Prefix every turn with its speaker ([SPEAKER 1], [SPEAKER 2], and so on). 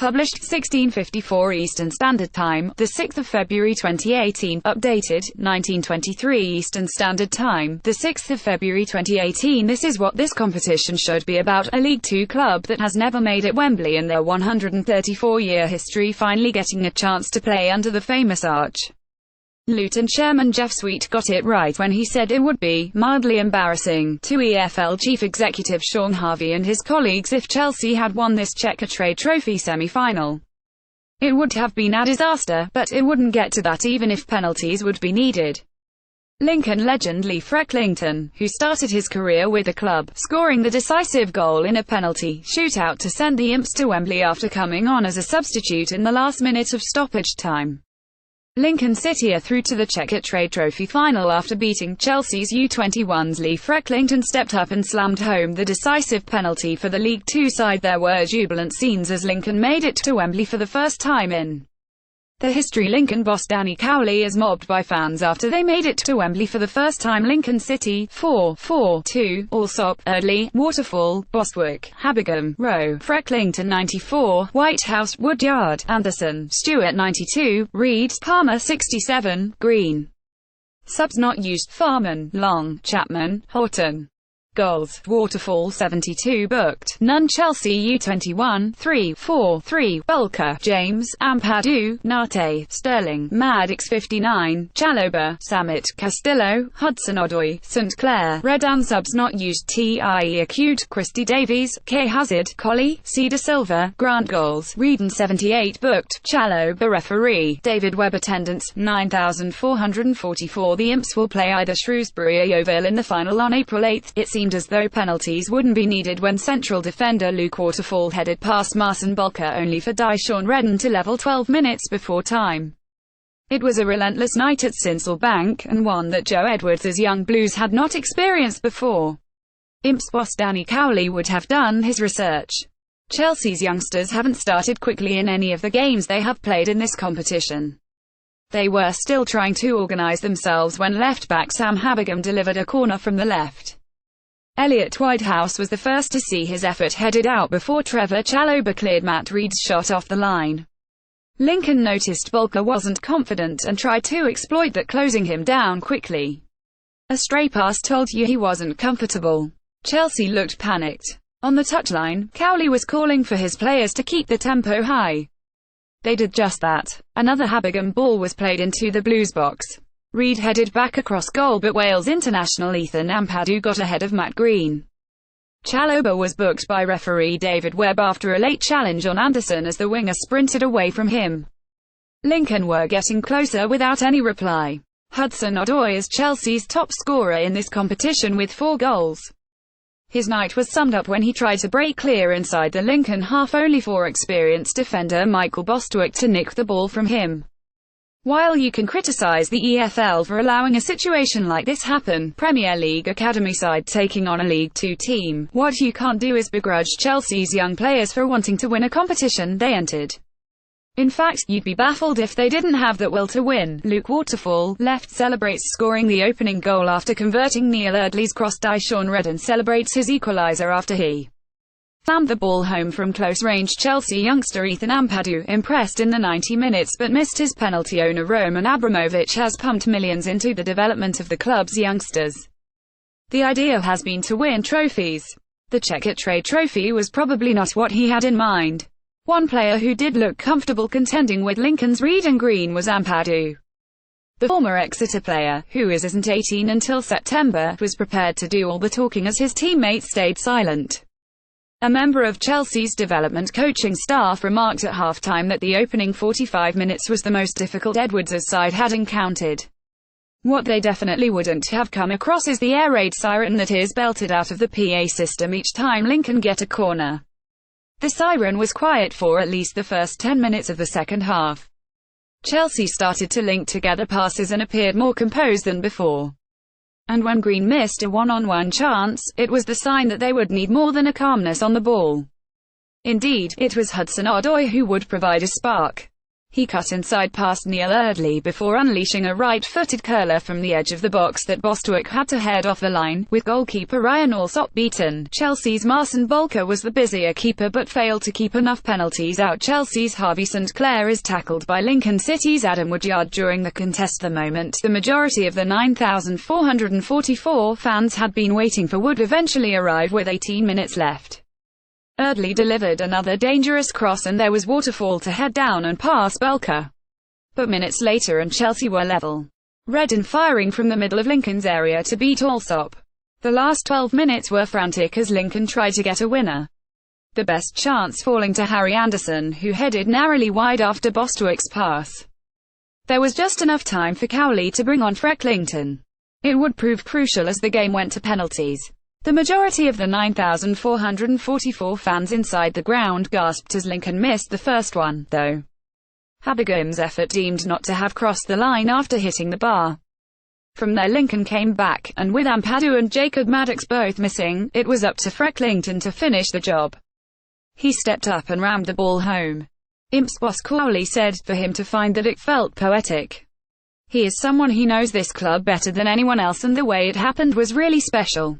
[SPEAKER 1] Published 1654 Eastern Standard Time, the 6th of February 2018. Updated 1923 Eastern Standard Time, the 6th of February 2018. This is what this competition should be about: a League Two club that has never made it Wembley in their 134-year history finally getting a chance to play under the famous arch. Luton chairman Jeff Sweet got it right when he said it would be mildly embarrassing to EFL chief executive Sean Harvey and his colleagues if Chelsea had won this Checkatrade Trophy semi-final. It would have been a disaster, but it wouldn't get to that even if penalties would be needed. Lincoln legend Lee Frecklington, who started his career with the club, scoring the decisive goal in a penalty shootout to send the Imps to Wembley after coming on as a substitute in the last minute of stoppage time. Lincoln City are through to the Checkatrade Trophy final after beating Chelsea's U21s. Lee Frecklington stepped up and slammed home the decisive penalty for the League Two side. There were jubilant scenes as Lincoln made it to Wembley for the first time in the history. Lincoln boss Danny Cowley is mobbed by fans after they made it to Wembley for the first time. Lincoln City 4-4-2, Allsop, Eardley, Waterfall, Bostwick, Habigam, Rowe, Frecklington 94, Whitehouse, Woodyard, Anderson, Stewart 92, Reed, Palmer 67, Green. Subs not used: Farman, Long, Chapman, Horton. Goals: Waterfall 72, booked, none. Chelsea U21 3-4-3, Bulker, James, Ampadu, Nate, Sterling, Maddox 59, Chalobah, Samet, Castillo, Hudson-Odoi, St Clair. Redan. Subs not used: T.I.E. Acute, Christy Davies, K. Hazard, Colley, Cedar Silva, Grant. Goals: Redan 78, booked, Chalobah. Referee David Webb. Attendance 9,444. The Imps will play either Shrewsbury or Yeovil in the final on April 8. It seemed as though penalties wouldn't be needed when central defender Luke Waterfall headed past Marcin Bulker only for Dyson Redden to level 12 minutes before time. It was a relentless night at Sincil Bank, and one that Joe Edwards' young Blues had not experienced before. Imps boss Danny Cowley would have done his research. Chelsea's youngsters haven't started quickly in any of the games they have played in this competition. They were still trying to organise themselves when left-back Sam Habigam delivered a corner from the left. Elliot Whitehouse was the first to see his effort headed out before Trevor Chalobah cleared Matt Reed's shot off the line. Lincoln noticed Bulker wasn't confident and tried to exploit that, closing him down quickly. A stray pass told you he wasn't comfortable. Chelsea looked panicked. On the touchline, Cowley was calling for his players to keep the tempo high. They did just that. Another Habigam ball was played into the Blues box. Reed headed back across goal, but Wales international Ethan Ampadu got ahead of Matt Green. Chalobah was booked by referee David Webb after a late challenge on Anderson as the winger sprinted away from him. Lincoln were getting closer without any reply. Hudson-Odoi is Chelsea's top scorer in this competition with 4 goals. His night was summed up when he tried to break clear inside the Lincoln half, only for experienced defender Michael Bostwick to nick the ball from him. While you can criticise the EFL for allowing a situation like this happen, Premier League academy side taking on a League Two team, what you can't do is begrudge Chelsea's young players for wanting to win a competition they entered. In fact, you'd be baffled if they didn't have that will to win. Luke Waterfall, left, celebrates scoring the opening goal after converting Neil Eardley's cross. Dyson Redden celebrates his equaliser after he slammed the ball home from close range. Chelsea youngster Ethan Ampadu impressed in the 90 minutes but missed his penalty. Owner Roman Abramovich has pumped millions into the development of the club's youngsters. The idea has been to win trophies. The Checkatrade Trophy was probably not what he had in mind. One player who did look comfortable contending with Lincoln's Reed and Green was Ampadu. The former Exeter player, who isn't 18 until September, was prepared to do all the talking as his teammates stayed silent. A member of Chelsea's development coaching staff remarked at halftime that the opening 45 minutes was the most difficult Edwards' side had encountered. What they definitely wouldn't have come across is the air raid siren that is belted out of the PA system each time Lincoln get a corner. The siren was quiet for at least the first 10 minutes of the second half. Chelsea started to link together passes and appeared more composed than before. And when Green missed a one-on-one chance, it was the sign that they would need more than a calmness on the ball. Indeed, it was Hudson-Odoi who would provide a spark. He cut inside past Neil Eardley before unleashing a right-footed curler from the edge of the box that Bostwick had to head off the line, with goalkeeper Ryan Alsop beaten. Chelsea's Marcin Bolka was the busier keeper but failed to keep enough penalties out. Chelsea's Harvey St Clair is tackled by Lincoln City's Adam Woodyard during the contest. The moment the majority of the 9,444 fans had been waiting for would eventually arrive with 18 minutes left. Eardley delivered another dangerous cross and there was Waterfall to head down and pass Bolka. But minutes later and Chelsea were level. Redden firing from the middle of Lincoln's area to beat Alsop. The last 12 minutes were frantic as Lincoln tried to get a winner. The best chance falling to Harry Anderson, who headed narrowly wide after Bostwick's pass. There was just enough time for Cowley to bring on Frecklington. It would prove crucial as the game went to penalties. The majority of the 9,444 fans inside the ground gasped as Lincoln missed the first one, though. Habigham's effort deemed not to have crossed the line after hitting the bar. From there Lincoln came back, and with Ampadu and Jacob Maddox both missing, it was up to Frecklington to finish the job. He stepped up and rammed the ball home. Imp's boss Cowley said, for him to find that it felt poetic. He is someone who knows this club better than anyone else and the way it happened was really special.